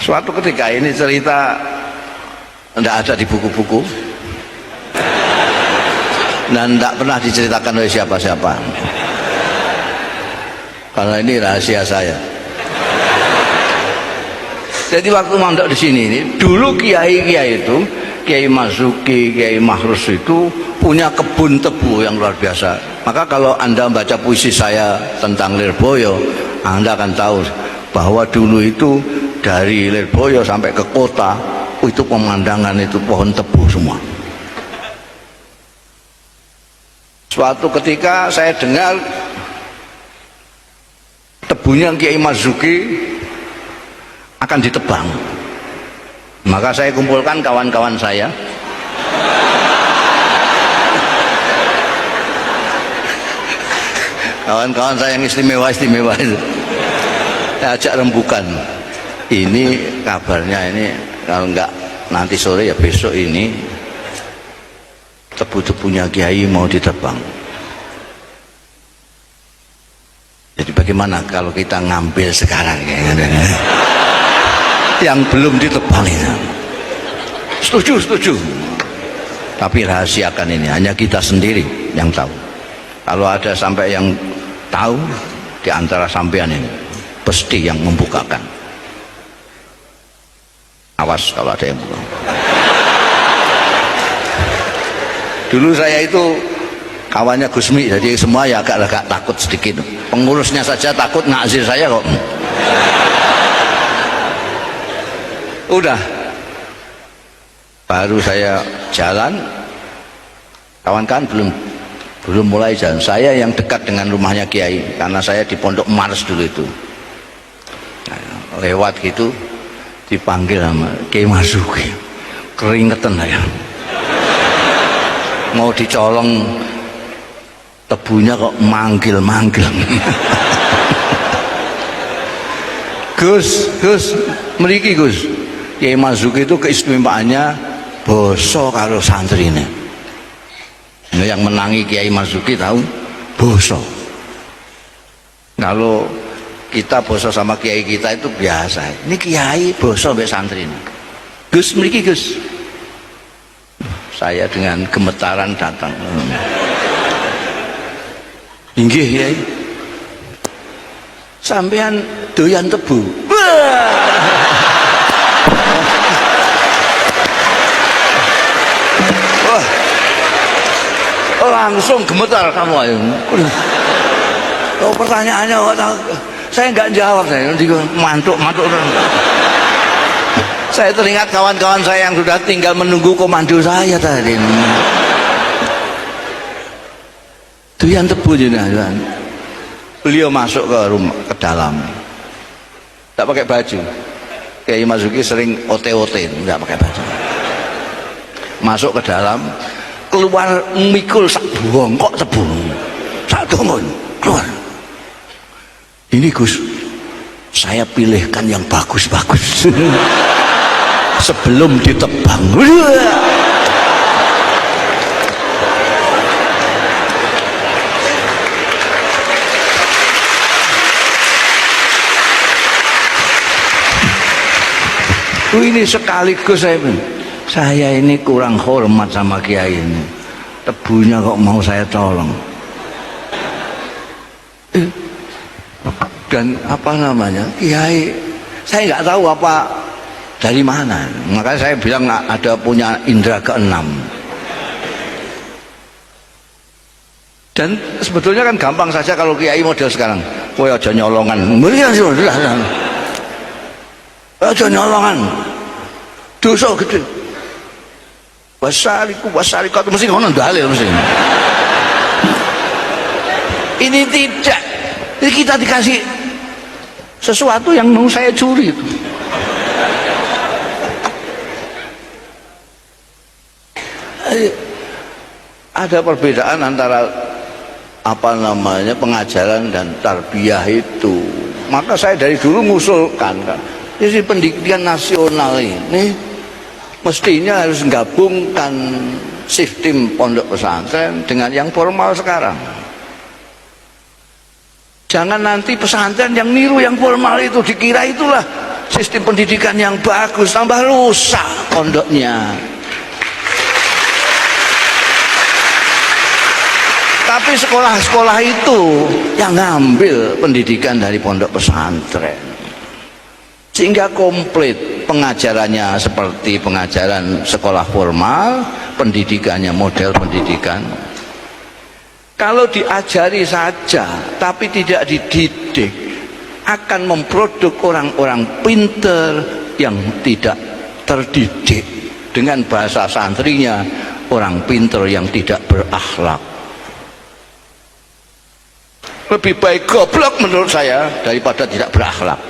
Suatu ketika, ini cerita tidak ada di buku-buku dan tidak pernah diceritakan oleh siapa-siapa, karena ini rahasia saya. Jadi waktu mondok di sini ini, dulu kiai-kiai itu, Kiai Marzuki, Kiai Mahrus itu punya kebun tebu yang luar biasa. Maka kalau Anda baca puisi saya tentang Lirboyo, Anda akan tahu bahwa dulu itu dari Lirboyo sampai ke kota itu pemandangan itu pohon tebu semua. Suatu ketika saya dengar tebunya Kiai Marzuki akan ditebang, maka saya kumpulkan kawan-kawan saya, kawan-kawan saya yang istimewa itu, saya ajak rembukan. Ini kabarnya ini kalau enggak nanti sore ya besok ini tebu-tebunya Kiai mau ditebang. Jadi bagaimana kalau kita ngambil sekarang yang belum ditebang itu? Setuju. Tapi rahasiakan ini, hanya kita sendiri yang tahu. Kalau ada sampai yang tahu di antara sampean ini, pasti yang membukakan. Awas kalau ada yang buka. Dulu saya itu kawannya Gusmi, jadi semua ya agak takut sedikit. Pengurusnya saja takut ngazir saya kok. Udah, baru saya jalan, kawan-kawan belum mulai jalan. Saya yang dekat dengan rumahnya Kiai, karena saya di Pondok Mars dulu itu. Nah, lewat gitu dipanggil sama Kiai Marzuki, keringetan saya. Mau dicolong tebunya kok manggil-manggil. Gus, mriki Gus. Kiai Marzuki itu keistimewaannya boso karo santri ini. Yang menangi Kiai Marzuki tahu boso. Kalau kita boso sama kiai kita itu biasa. Ini kiai boso mbek santri ini. Gus, mriki Gus. Saya dengan gemetaran datang. Inggih Kiai. Sampean doyan tebu. Langsung gemetar kamu ayo. Oh, pertanyaannya saya nggak jawab, saya mantuk. Saya teringat kawan-kawan saya yang sudah tinggal menunggu komando saya tadi. Doyan tebu jenengan. Beliau masuk ke rumah, ke dalam. Tak pakai baju. Kiai Marzuki sering OT-OT, enggak pakai baju. Masuk ke dalam, keluar mikul sak bongkok tebu. Sak dongon, keluar. Ini Gus, saya pilihkan yang bagus-bagus. Sebelum ditebang. Ini sekaligus saya ini kurang hormat sama kiai ini. Tebunya kok mau saya colong. Dan apa namanya, kiai saya nggak tahu apa dari mana, makanya saya bilang ada punya indera keenam. Dan sebetulnya kan gampang saja kalau kiai model sekarang, kowe aja nyolongan, aja nyolongan, dosa gede, wasariku mesti ngono dalil mesti. Ini tidak, ini kita dikasih sesuatu yang mau saya curi itu. Ada perbedaan antara apa namanya pengajaran dan tarbiyah itu. Maka saya dari dulu ngusulkan kan, jadi pendidikan nasional ini mestinya harus menggabungkan sistem pondok pesantren dengan yang formal sekarang. Jangan nanti pesantren yang niru yang formal itu, dikira itulah sistem pendidikan yang bagus, tambah rusak pondoknya. Tapi sekolah-sekolah itu yang ngambil pendidikan dari pondok pesantren, sehingga komplit pengajarannya seperti pengajaran sekolah formal, pendidikannya model pendidikan. Kalau diajari saja tapi tidak dididik, akan memproduk orang-orang pinter yang tidak terdidik. Dengan bahasa santrinya, orang pinter yang tidak berakhlak. Lebih baik goblok menurut saya daripada tidak berakhlak.